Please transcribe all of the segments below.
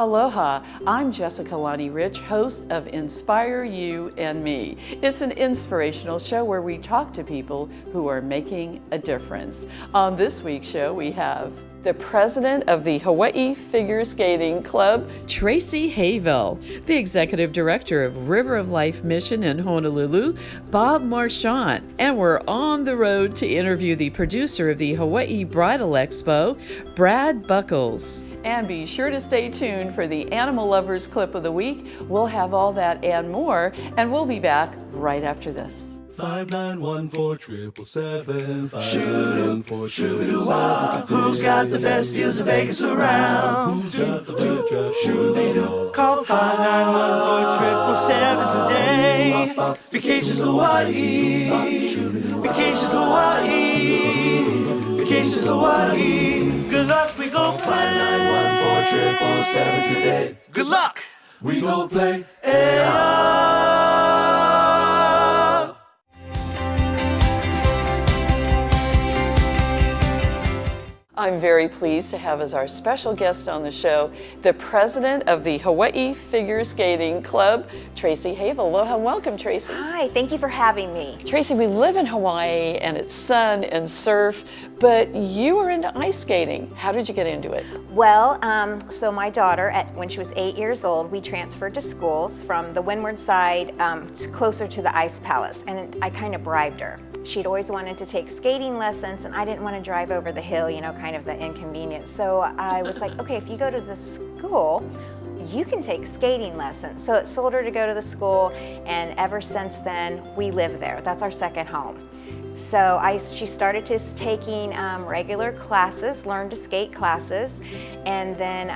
Aloha, I'm Jessica Lonnie Rich, host of Inspire You and Me. It's an inspirational show where we talk to people who are making a difference. On this week's show, we have the president of the Hawaii Figure Skating Club, Tracy Hoevel, the executive director of River of Life Mission in Honolulu, Bob Marchant, and we're on the road to interview the producer of the Hawaii Bridal Expo, Brad Buckles. And be sure to stay tuned for the Animal Lovers Clip of the Week. We'll have all that and more, and we'll be back right after this. 5914-777. Shoot-a-wah. Who's got the best deals in Vegas around? Who's got the best shoot-a-doo? Call 5914-777 today. Vacations Hawaii. Vacations Hawaii. Vacations Hawaii. Good luck, we go play. 5914-777 today. Good luck, we go play. I'm very pleased to have as our special guest on the show, the president of the Hawaii Figure Skating Club, Tracy Hoevel. Aloha, welcome, Tracy. Hi, thank you for having me. Tracy, we live in Hawaii and it's sun and surf, but you were into ice skating. How did you get into it? Well, so my daughter, when she was 8 years old, we transferred to schools from the windward side closer to the ice palace, and I kind of bribed her. She'd always wanted to take skating lessons, and I didn't want to drive over the hill, you know, kind of the inconvenience. So I was like, okay, if you go to the school, you can take skating lessons. So it sold her to go to the school, and ever since then, we live there. That's our second home. So she started just taking regular classes, learn to skate classes, and then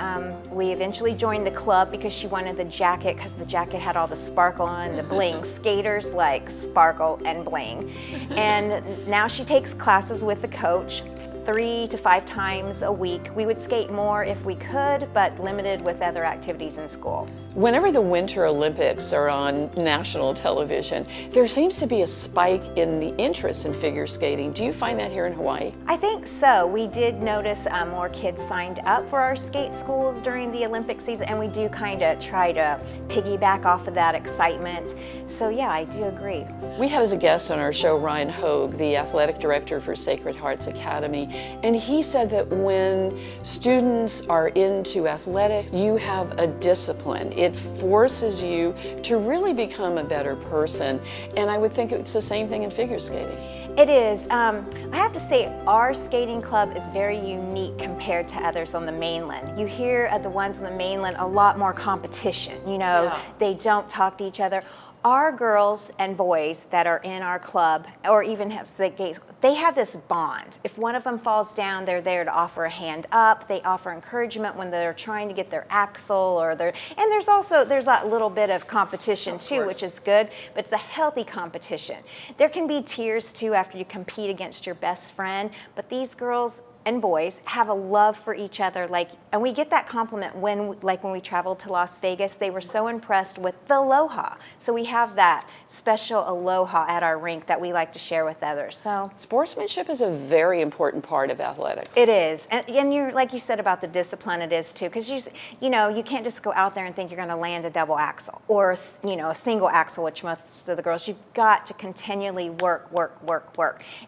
we eventually joined the club because she wanted the jacket, because the jacket had all the sparkle on, the bling. Skaters like sparkle and bling. And now she takes classes with the coach 3 to 5 times a week. We would skate more if we could, but limited with other activities in school. Whenever the Winter Olympics are on national television, there seems to be a spike in the interest in figure skating. Do you find that here in Hawaii? I think so. We did notice more kids signed up for our skate schools during the Olympic season, and we do kind of try to piggyback off of that excitement. So yeah, I do agree. We had as a guest on our show Ryan Hogue, the athletic director for Sacred Hearts Academy, and he said that when students are into athletics, you have a discipline. It forces you to really become a better person, and I would think it's the same thing in figure skating. It is. I have to say our skating club is very unique compared to others on the mainland. You hear of the ones on the mainland a lot more competition. You know, yeah. They don't talk to each other. Our girls and boys that are in our club, or even have skates, they have this bond. If one of them falls down, they're there to offer a hand up. They offer encouragement when they're trying to get their axle, or and there's a little bit of competition too, which is good, but it's a healthy competition. There can be tears too after you compete against your best friend, but these girls and boys have a love for each other, and we get that compliment when we traveled to Las Vegas. They were so impressed with the aloha. So we have that special aloha at our rink that we like to share with others. So sportsmanship is a very important part of athletics. It is, and you're, like you said about the discipline, it is too, because you can't just go out there and think you're going to land a double axle or a single axle, which most of the girls. You've got to continually work,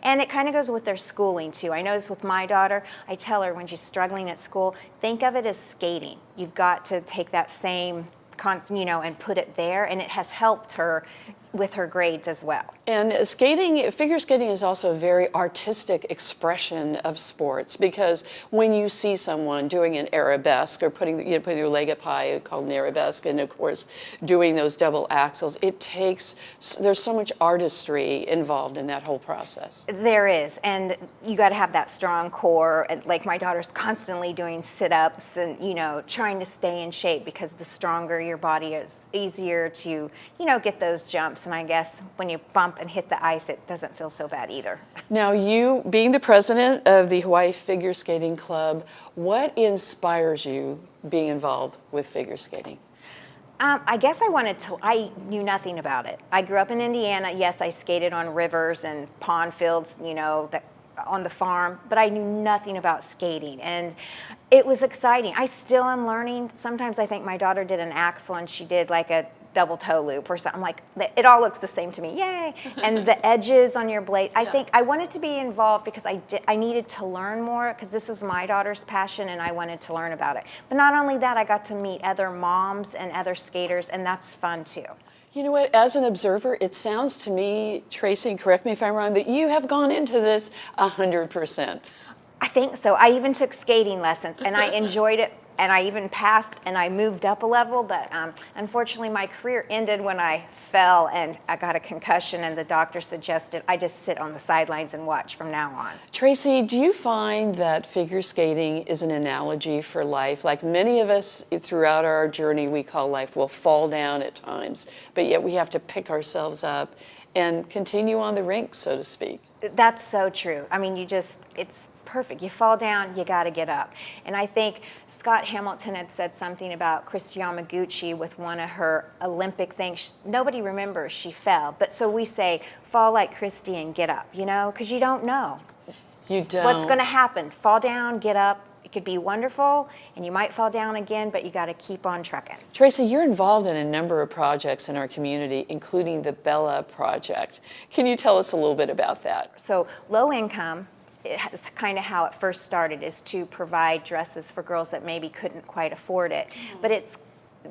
and it kind of goes with their schooling too. I notice with my daughter, I tell her when she's struggling at school, think of it as skating. You've got to take that same constant, and put it there, and it has helped her with her grades as well. And figure skating is also a very artistic expression of sports, because when you see someone doing an arabesque or putting your leg up high, called an arabesque, and of course doing those double axles, there's so much artistry involved in that whole process. There is, and you got to have that strong core. Like my daughter's constantly doing sit-ups and trying to stay in shape, because the stronger your body is, easier to get those jumps. And I guess when you bump and hit the ice, it doesn't feel so bad either. Now, you being the president of the Hawaii Figure Skating Club, what inspires you being involved with figure skating? I guess I knew nothing about it. I grew up in Indiana. Yes, I skated on rivers and pond fields, that on the farm, but I knew nothing about skating, and it was exciting. I still am learning. Sometimes I think my daughter did an axel and she did like a double toe loop or something. Like, it all looks the same to me, yay. And the edges on your blade, I think I wanted to be involved because I needed to learn more, because this is my daughter's passion and I wanted to learn about it. But not only that, I got to meet other moms and other skaters, and that's fun too. You know what, as an observer, it sounds to me, Tracy, correct me if I'm wrong, that you have gone into this 100%. I think so. I even took skating lessons and I enjoyed it, and I even passed and I moved up a level, but unfortunately my career ended when I fell and I got a concussion, and the doctor suggested I just sit on the sidelines and watch from now on. Tracy, do you find that figure skating is an analogy for life? Like many of us throughout our journey we call life will fall down at times, but yet we have to pick ourselves up and continue on the rink, so to speak. That's so true. I mean, it's perfect. You fall down, you got to get up. And I think Scott Hamilton had said something about Christy Yamaguchi with one of her Olympic things. Nobody remembers she fell, but so we say, fall like Christy and get up, you know, because you don't know. You don't. What's going to happen? Fall down, get up. It could be wonderful, and you might fall down again, but you got to keep on trucking. Tracy, you're involved in a number of projects in our community, including the Bella Project. Can you tell us a little bit about that? So low income, it's kind of how it first started, is to provide dresses for girls that maybe couldn't quite afford it.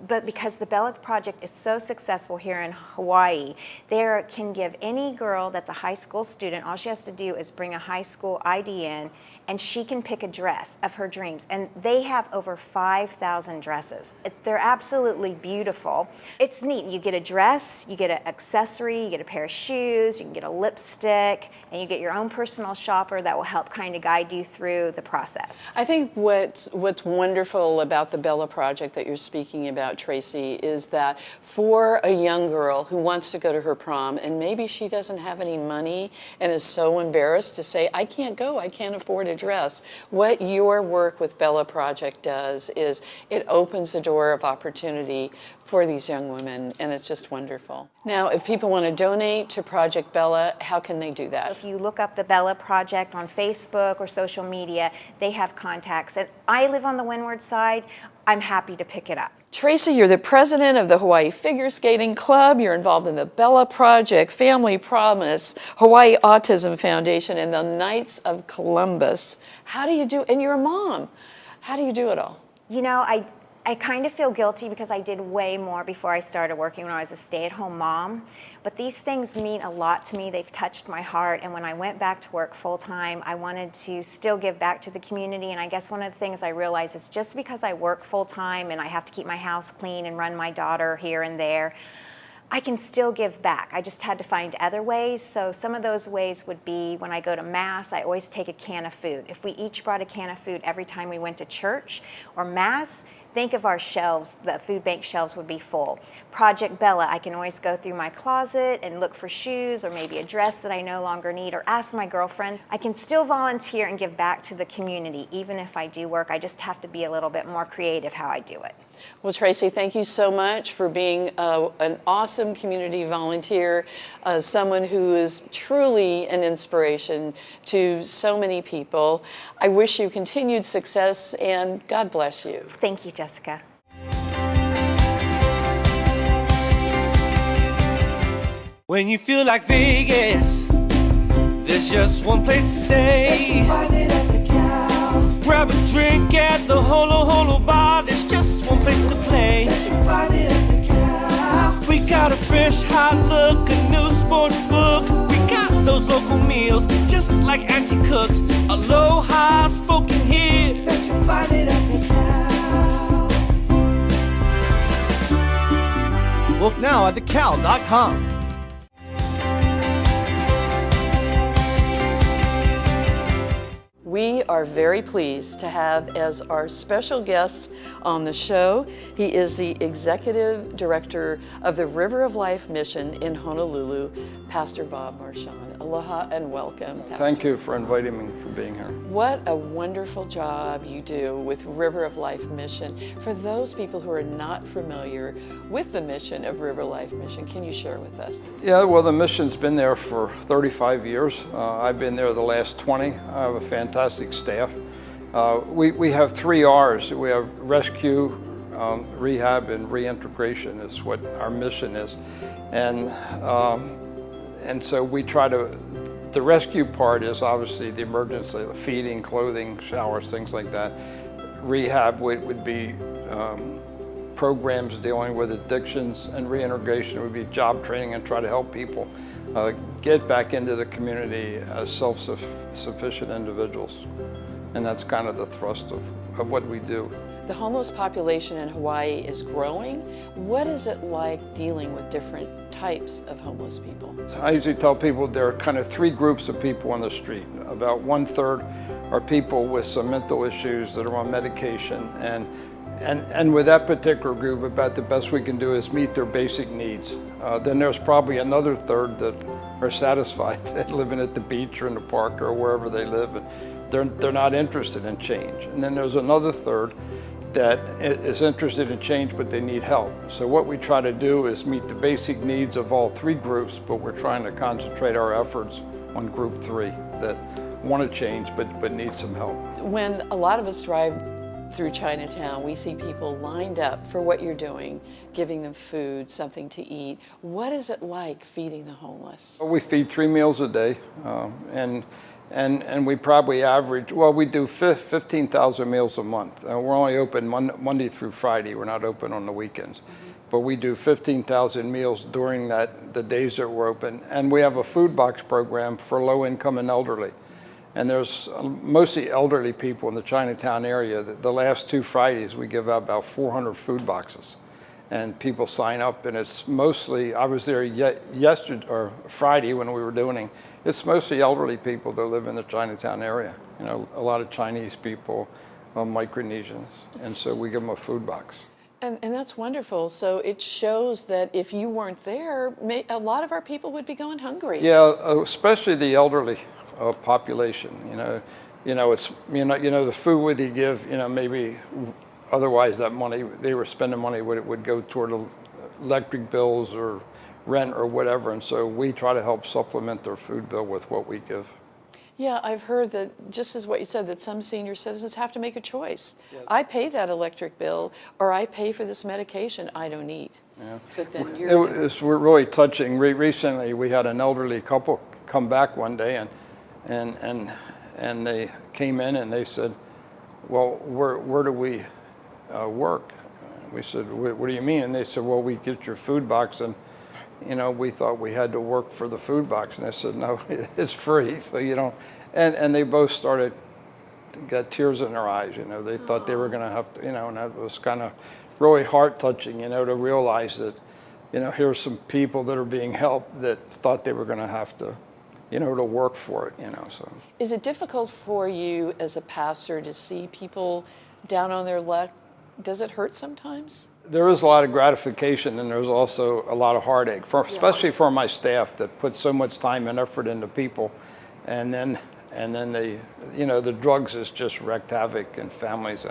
But because the Bella Project is so successful here in Hawaii, they can give any girl that's a high school student, all she has to do is bring a high school ID in, and she can pick a dress of her dreams. And they have over 5,000 dresses. They're absolutely beautiful. It's neat. You get a dress, you get an accessory, you get a pair of shoes, you can get a lipstick, and you get your own personal shopper that will help kind of guide you through the process. I think what's wonderful about the Bella Project that you're speaking about, Tracy, is that for a young girl who wants to go to her prom and maybe she doesn't have any money and is so embarrassed to say, I can't go, I can't afford a dress, what your work with Bella Project does is it opens the door of opportunity for these young women, and it's just wonderful. Now, if people want to donate to Project Bella, how can they do that? If you look up the Bella Project on Facebook or social media, they have contacts. And I live on the windward side. I'm happy to pick it up. Tracy, you're the president of the Hawaii Figure Skating Club. You're involved in the Bella Project, Family Promise, Hawaii Autism Foundation, and the Knights of Columbus. How do you do, and you're a mom. How do you do it all? You know, I kind of feel guilty because I did way more before I started working when I was a stay-at-home mom. But these things mean a lot to me. They've touched my heart. And when I went back to work full-time, I wanted to still give back to the community. And I guess one of the things I realized is just because I work full-time and I have to keep my house clean and run my daughter here and there, I can still give back. I just had to find other ways. So some of those ways would be when I go to Mass, I always take a can of food. If we each brought a can of food every time we went to church or Mass, think of our shelves, the food bank shelves would be full. Project Bella, I can always go through my closet and look for shoes or maybe a dress that I no longer need, or ask my girlfriends. I can still volunteer and give back to the community, even if I do work. I just have to be a little bit more creative how I do it. Well, Tracy, thank you so much for being an awesome community volunteer, someone who is truly an inspiration to so many people. I wish you continued success, and God bless you. Thank you, Jessica. When you feel like Vegas, there's just one place to stay. Grab a drink at the Holo Holo Bar, there's just one place to play. We got a fresh, hot look, a new sports book. We got those local meals, just like Auntie cooks. Aloha spoken here. Look now at thecow.com. We are very pleased to have as our special guest on the show. He is the Executive Director of the River of Life Mission in Honolulu, Pastor Bob Marchant. Aloha and welcome, Pastor. Thank you for inviting me, for being here. What a wonderful job you do with River of Life Mission. For those people who are not familiar with the mission of River Life Mission, can you share with us? Yeah, well, the mission's been there for 35 years. I've been there the last 20. I have a fantastic staff. We have 3 R's. We have rescue, rehab, and reintegration is what our mission is. And so we try to, the rescue part is obviously the emergency, feeding, clothing, showers, things like that. Rehab would be programs dealing with addictions, and reintegration would be job training and try to help people get back into the community as self-sufficient individuals. And that's kind of the thrust of what we do. The homeless population in Hawaii is growing. What is it like dealing with different types of homeless people? I usually tell people there are kind of 3 groups of people on the street. About 1/3 are people with some mental issues that are on medication, and with that particular group, about the best we can do is meet their basic needs. Then there's probably another 1/3 that are satisfied living at the beach or in the park or wherever they live, and they're not interested in change. And then there's another 1/3 that is interested in change, but they need help. So what we try to do is meet the basic needs of all 3 groups, but we're trying to concentrate our efforts on group 3 that want to change but need some help. When a lot of us drive through Chinatown, we see people lined up for what you're doing, giving them food, something to eat. What is it like feeding the homeless? We feed 3 meals a day, and we probably average, well, we do 15,000 meals a month. We're only open Monday through Friday. We're not open on the weekends. But we do 15,000 meals during the days that we're open. And we have a food box program for low income and elderly. And there's mostly elderly people in the Chinatown area. The last 2 Fridays, we give out about 400 food boxes. And people sign up, and it's mostly, I was there yesterday, or Friday when we were doing it, it's mostly elderly people that live in the Chinatown area. You know, a lot of Chinese people, Micronesians, and so we give them a food box. And that's wonderful. So it shows that if you weren't there, a lot of our people would be going hungry. Yeah, especially the elderly population. It's the food would you give, maybe otherwise that money they were spending money would go toward electric bills or rent or whatever, and so we try to help supplement their food bill with what we give. Yeah, I've heard that, just as what you said, that some senior citizens have to make a choice. Yeah. I pay that electric bill, or I pay for this medication I don't eat. Yeah. But then it's really touching. Recently, we had an elderly couple come back one day, and they came in and they said, "Well, where do we work?" We said, "What do you mean?" And they said, "Well, we get your food box, and we thought we had to work for the food box." And I said, "No, it's free, so you don't." And they both got tears in their eyes. They thought they were going to have to, and that was kind of really heart touching, to realize that, here's some people that are being helped that thought they were going to have to, to work for it, so. Is it difficult for you as a pastor to see people down on their luck? Does it hurt sometimes? There is a lot of gratification, and there's also a lot of heartache, especially for my staff that put so much time and effort into people, and then they, the drugs has just wreaked havoc in families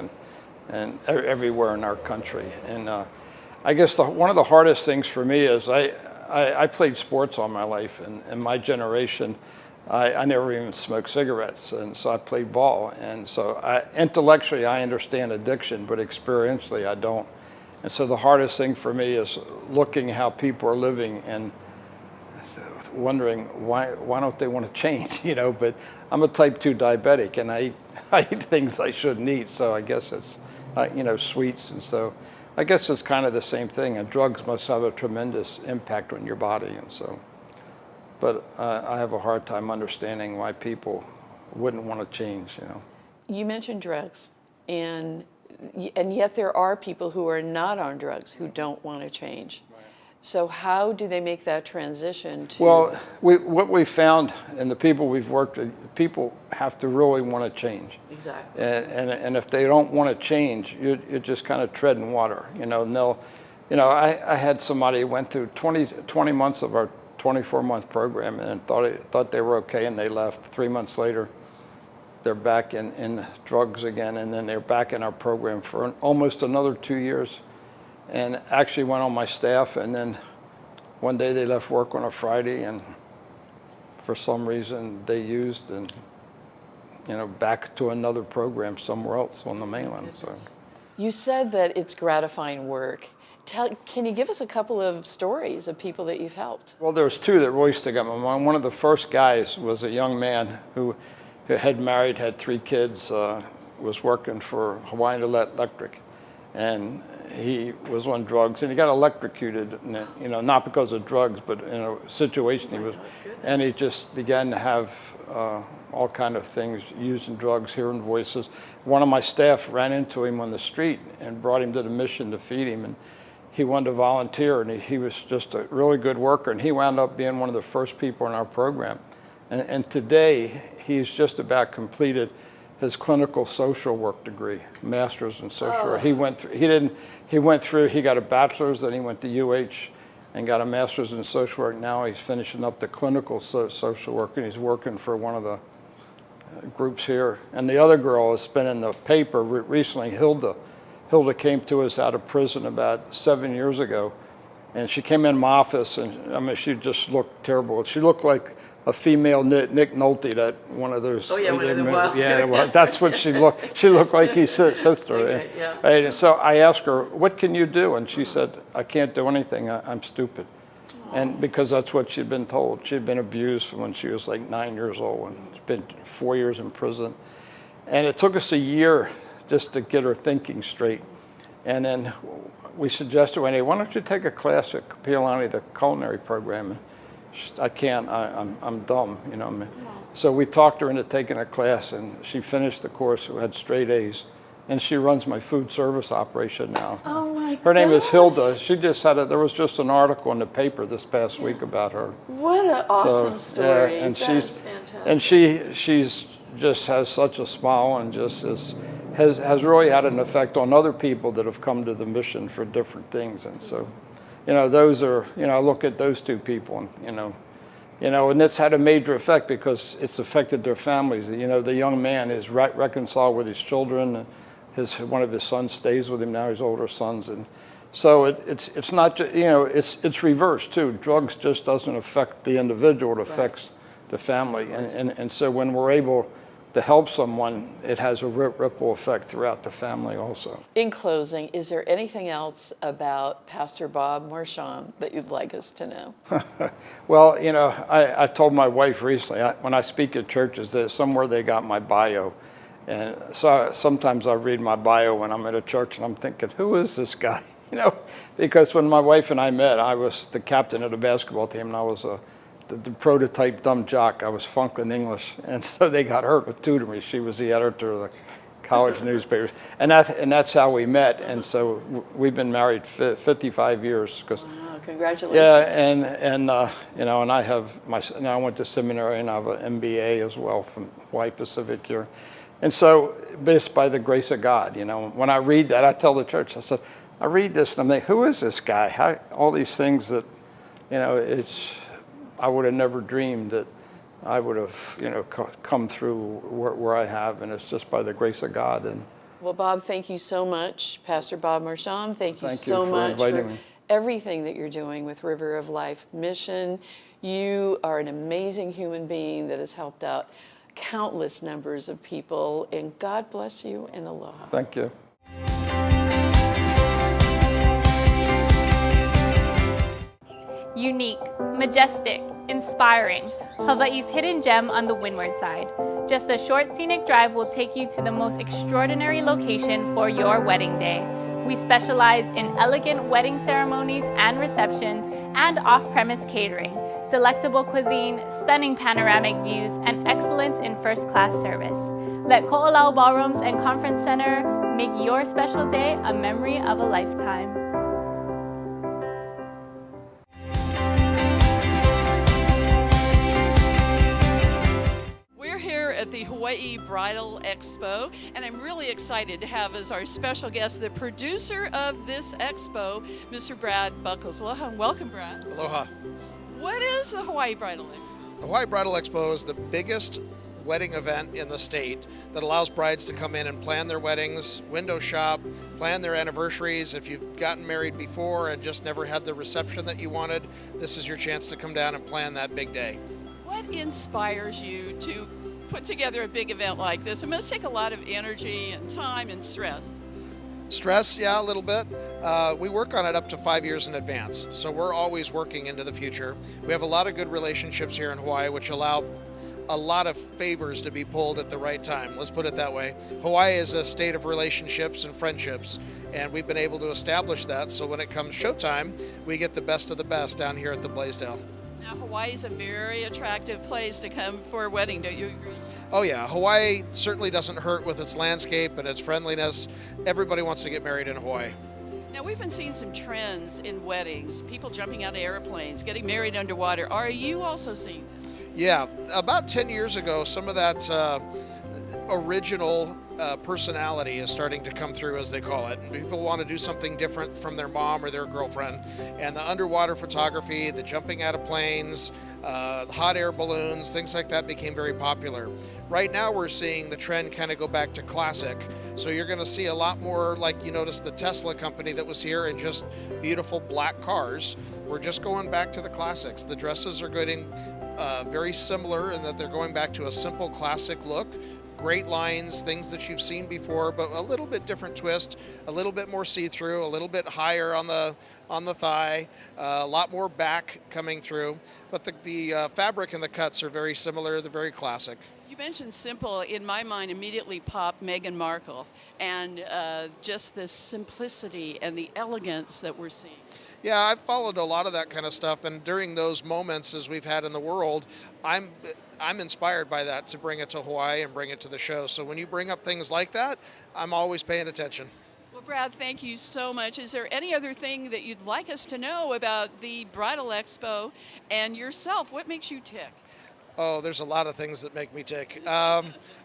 and everywhere in our country. And I guess one of the hardest things for me is I played sports all my life, and in my generation, I never even smoked cigarettes, and so I played ball, and so intellectually I understand addiction, but experientially I don't. And so the hardest thing for me is looking how people are living and wondering why don't they want to change, but I'm a type 2 diabetic, and I eat things I shouldn't eat, so I guess it's, sweets, and so I guess it's kind of the same thing, and drugs must have a tremendous impact on your body, and so, but I have a hard time understanding why people wouldn't want to change, You mentioned drugs, and yet there are people who are not on drugs who don't want to change. So how do they make that transition to? Well, what we found, and the people we've worked with, people have to really want to change. Exactly. And if they don't want to change, you're just kind of treading water, you know. And they'll, you know, I had somebody who went through 20 months of our 24-month program and thought they were okay, and they left. 3 months later, they're back in drugs again, and then they're back in our program for almost another 2 years. And actually went on my staff, and then one day they left work on a Friday, and for some reason they used, and you know, back to another program somewhere else on the mainland. So You said that it's gratifying work. Can you give us a couple of stories of people that you've helped? Well, there's two that really stick out in my mind. One of the first guys was a young man who had married, had 3 kids, was working for Hawaiian Electric, and he was on drugs, and he got electrocuted, you know, not because of drugs, but in a situation he was, and he just began to have all kind of things, using drugs, hearing voices. One of my staff ran into him on the street and brought him to the mission to feed him, and he wanted to volunteer, and he was just a really good worker, and he wound up being one of the first people in our program. And today, he's just about completed his clinical social work degree, master's in social work. He went through, he got a bachelor's, then he went to UH and got a master's in social work. Now he's finishing up the clinical social work, and he's working for one of the groups here. And the other girl has been in the paper recently, Hilda. Hilda came to us out of prison about 7 years ago, and she came in my office, and I mean, she just looked terrible. She looked like a female Nick Nolte, that one of those. Oh yeah, one of the wild. Yeah, well, that's what she looked. She looked like his sister. Okay, yeah. And so I asked her, "What can you do?" And she said, "I can't do anything. I'm stupid." And because that's what she'd been told. She'd been abused when she was like 9 years old, and she's been 4 years in prison. And it took us a year just to get her thinking straight. And then we suggested, "Hey, why don't you take a class at Kapiolani, the culinary program?" I can't, I'm dumb, you know. Yeah. So we talked her into taking a class, and she finished the course, had straight A's, and she runs my food service operation now. Oh my Her name is gosh. Hilda. She just had there was just an article in the paper this past week about her. What an awesome story. Yeah, and That's fantastic. and she's just has such a smile, and just has really had an effect on other people that have come to the mission for different things. And so, you know, those are, you know, I look at those two people, and you know, and it's had a major effect because it's affected their families. You know, the young man is reconciled with his children. One of his sons stays with him now, his older sons, and so it's not just, you know, it's reversed too. Drugs just doesn't affect the individual; it affects the family, and so when we're able to help someone, it has a ripple effect throughout the family also. In closing, is there anything else about Pastor Bob Marchant that you'd like us to know? Well, you know, I told my wife recently, when I speak at churches, that somewhere they got my bio. And so sometimes I read my bio when I'm at a church, and I'm thinking, who is this guy? You know, because when my wife and I met, I was the captain of the basketball team, and I was the prototype dumb jock. I was funking English, and so they got her to tutor me. She was the editor of the college newspapers, and that's how we met. And so we've been married 55 years. Wow, congratulations! Yeah, and you know, and I have now I went to seminary, and I have an MBA as well from Hawaii Pacific here. And so, but it's by the grace of God. You know, when I read that, I tell the church, I said, I read this, and I'm like, who is this guy? How, all these things that, you know, I would have never dreamed that I would have, you know, come through where I have, and it's just by the grace of God. And well, Bob, thank you so much, Pastor Bob Marchant. Thank you so for much inviting for me. Everything that you're doing with River of Life Mission. You are an amazing human being that has helped out countless numbers of people, and God bless you and aloha. Thank you. Unique, majestic, inspiring, Hawaii's hidden gem on the windward side. Just a short scenic drive will take you to the most extraordinary location for your wedding day. We specialize in elegant wedding ceremonies and receptions and off-premise catering, delectable cuisine, stunning panoramic views, and excellence in first-class service. Let Ko'olau Ballrooms and Conference Center make your special day a memory of a lifetime. Hawaii Bridal Expo, and I'm really excited to have as our special guest the producer of this expo, Mr. Brad Buckles. Aloha and welcome, Brad. Aloha. What is the Hawaii Bridal Expo? The Hawaii Bridal Expo is the biggest wedding event in the state that allows brides to come in and plan their weddings, window shop, plan their anniversaries. If you've gotten married before and just never had the reception that you wanted, this is your chance to come down and plan that big day. What inspires you to put together a big event like this? It must take a lot of energy and time and stress. Stress, yeah, a little bit. We work on it up to 5 years in advance, so we're always working into the future. We have a lot of good relationships here in Hawaii, which allow a lot of favors to be pulled at the right time. Let's put it that way. Hawaii is a state of relationships and friendships, and we've been able to establish that. So when it comes showtime, we get the best of the best down here at the Blaisdell. Now, Hawaii is a very attractive place to come for a wedding. Don't you agree? Oh yeah, Hawaii certainly doesn't hurt with its landscape and its friendliness. Everybody wants to get married in Hawaii. Now, we've been seeing some trends in weddings, people jumping out of airplanes, getting married underwater. Are you also seeing this? Yeah, about 10 years ago, some of that original personality is starting to come through, as they call it. And people want to do something different from their mom or their girlfriend. And the underwater photography, the jumping out of planes, hot air balloons, things like that became very popular. Right now we're seeing the trend kind of go back to classic. So you're going to see a lot more, like you noticed the Tesla company that was here, and just beautiful black cars. We're just going back to the classics. The dresses are getting very similar in that they're going back to a simple classic look. Great lines, things that you've seen before, but a little bit different twist, a little bit more see-through, a little bit higher on the thigh, a lot more back coming through. But the fabric and the cuts are very similar. They're very classic. You mentioned simple. In my mind, immediately popped Meghan Markle and just the simplicity and the elegance that we're seeing. Yeah, I've followed a lot of that kind of stuff, and during those moments as we've had in the world, I'm inspired by that to bring it to Hawaii and bring it to the show. So when you bring up things like that, I'm always paying attention. Well, Brad, thank you so much. Is there any other thing that you'd like us to know about the Bridal Expo and yourself? What makes you tick? Oh, there's a lot of things that make me tick.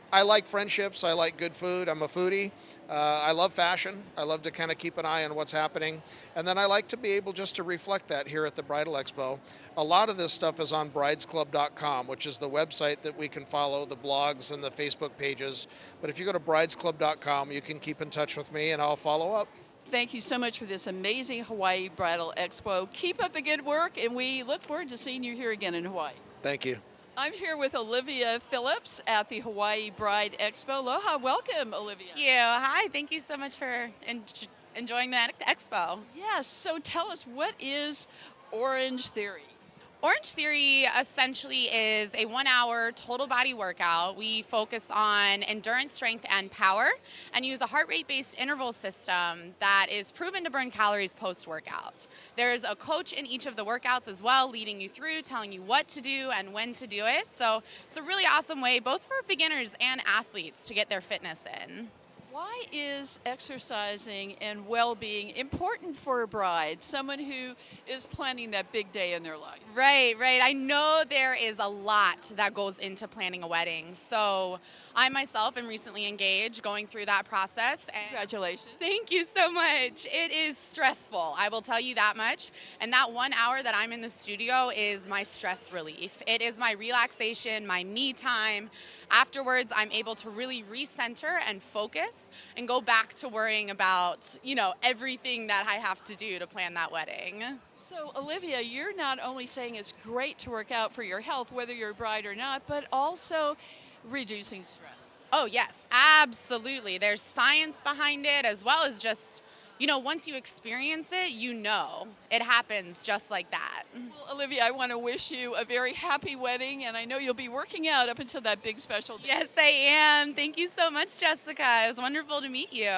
I like friendships. I like good food. I'm a foodie. I love fashion. I love to kind of keep an eye on what's happening. And then I like to be able just to reflect that here at the Bridal Expo. A lot of this stuff is on bridesclub.com, which is the website that we can follow, the blogs and the Facebook pages. But if you go to bridesclub.com, you can keep in touch with me and I'll follow up. Thank you so much for this amazing Hawaii Bridal Expo. Keep up the good work, and we look forward to seeing you here again in Hawaii. Thank you. I'm here with Olivia Phillips at the Hawaii Bride Expo. Aloha, welcome, Olivia. Thank you. Hi, thank you so much for enjoying that expo. Yes, so tell us, what is Orangetheory? Orangetheory essentially is a 1-hour total body workout. We focus on endurance, strength, and power, and use a heart rate-based interval system that is proven to burn calories post-workout. There's a coach in each of the workouts as well, leading you through, telling you what to do and when to do it. So it's a really awesome way, both for beginners and athletes, to get their fitness in. Why is exercising and well-being important for a bride, someone who is planning that big day in their life? Right. I know there is a lot that goes into planning a wedding. So I myself am recently engaged, going through that process. And Congratulations. Thank you so much. It is stressful, I will tell you that much. And that 1 hour that I'm in the studio is my stress relief. It is my relaxation, my me time. Afterwards, I'm able to really recenter and focus and go back to worrying about, everything that I have to do to plan that wedding. So, Olivia, you're not only saying it's great to work out for your health, whether you're a bride or not, but also reducing stress. Oh, yes, absolutely. There's science behind it, as well as just, once you experience it, it happens just like that. Well, Olivia, I want to wish you a very happy wedding, and I know you'll be working out up until that big special day. Yes, I am. Thank you so much, Jessica. It was wonderful to meet you.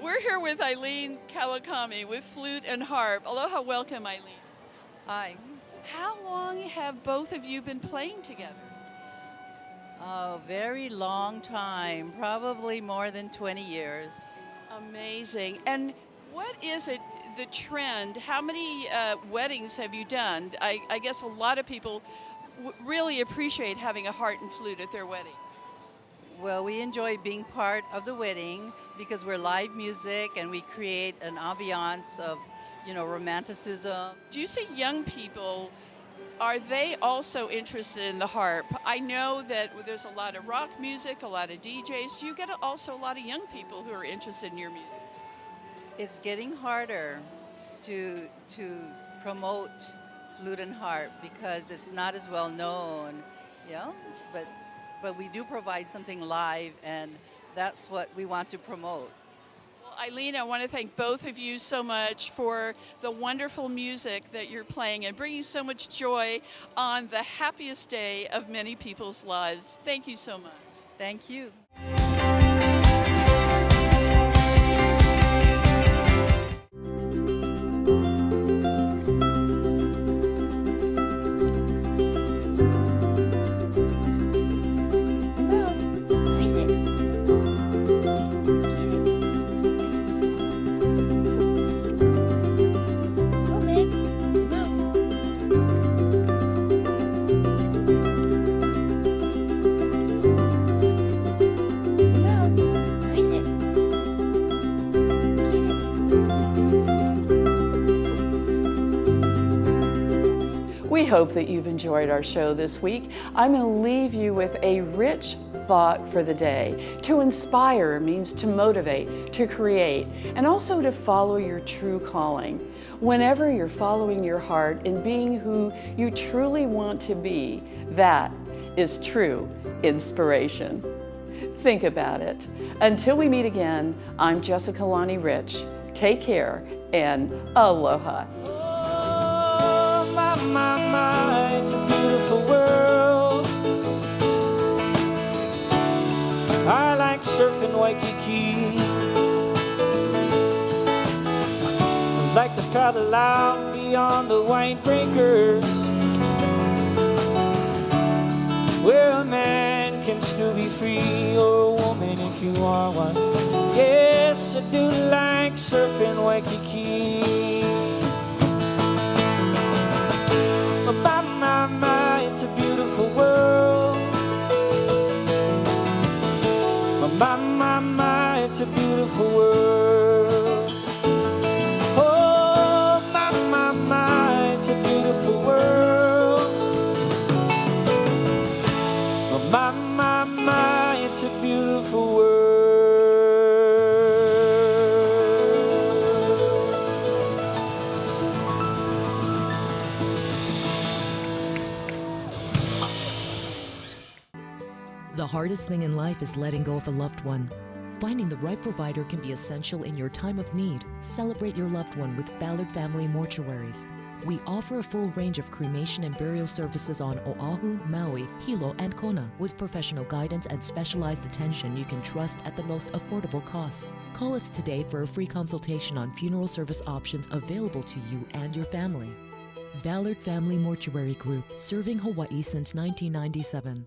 We're here with Aileen Kawakami with Flute and Harpe. Aloha, welcome, Aileen. Hi. How long have both of you been playing together? A very long time, probably more than 20 years. Amazing. And what is it the trend, how many weddings have you done? I guess a lot of people really appreciate having a harp and flute at their wedding. Well, we enjoy being part of the wedding because we're live music and we create an ambiance of, romanticism. Do you see young people, are they also interested in the harp? I know that there's a lot of rock music, a lot of DJs. Do you get also a lot of young people who are interested in your music? It's getting harder to promote flute and harp because it's not as well known, but we do provide something live, and that's what we want to promote. Well, Aileen, I want to thank both of you so much for the wonderful music that you're playing and bringing so much joy on the happiest day of many people's lives. Thank you so much. Thank you. We hope that you've enjoyed our show this week. I'm going to leave you with a rich thought for the day. To inspire means to motivate, to create, and also to follow your true calling. Whenever you're following your heart and being who you truly want to be, that is true inspiration. Think about it. Until we meet again, I'm Jessica Lonnie Rich. Take care and aloha. My, it's a beautiful world. I like surfing Waikiki. I like to paddle out beyond the white breakers, where a man can still be free, or a woman if you are one. Yes, I do like surfing Waikiki. My, it's a beautiful world. My, it's a beautiful world. Oh, my, it's a beautiful world. My, it's a beautiful world. The hardest thing in life is letting go of a loved one. Finding the right provider can be essential in your time of need. Celebrate your loved one with Ballard Family Mortuaries. We offer a full range of cremation and burial services on Oahu, Maui, Hilo, and Kona, with professional guidance and specialized attention you can trust at the most affordable cost. Call us today for a free consultation on funeral service options available to you and your family. Ballard Family Mortuary Group, serving Hawaii since 1997.